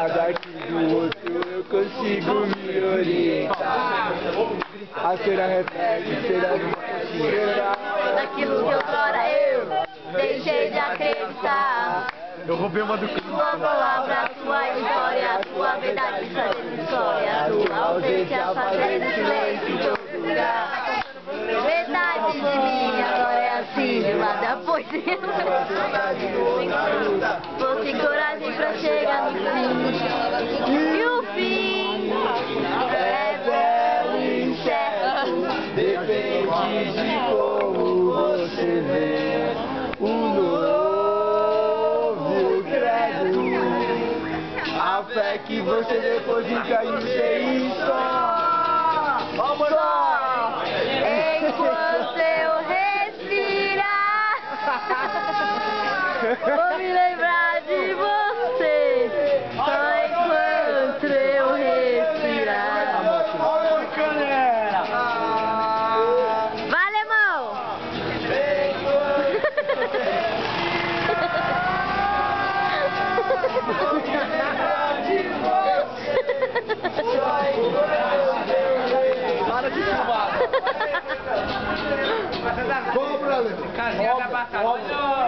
nada que do outro eu consigo me orientar. A cena repete, será de daquilo que outrora eu deixei de acreditar. Eu roubei uma do clipe. Sua palavra, sua história, sua verdade fazendo história, sua ausência fazendo silêncio em todo lugar. Metade de mim agora é assim, de lado da poesia. Fosse coragem pra chegar no fim. E o fim é belo e incerto. Depende de como você vê o novo e o credo. A fé que você deposita em ser só. Enquanto eu respirar, vou me lembrar de você. Só enquanto eu respirar. Vai, alemão! Para de filmar. Vamos, brother. Casinha da batata.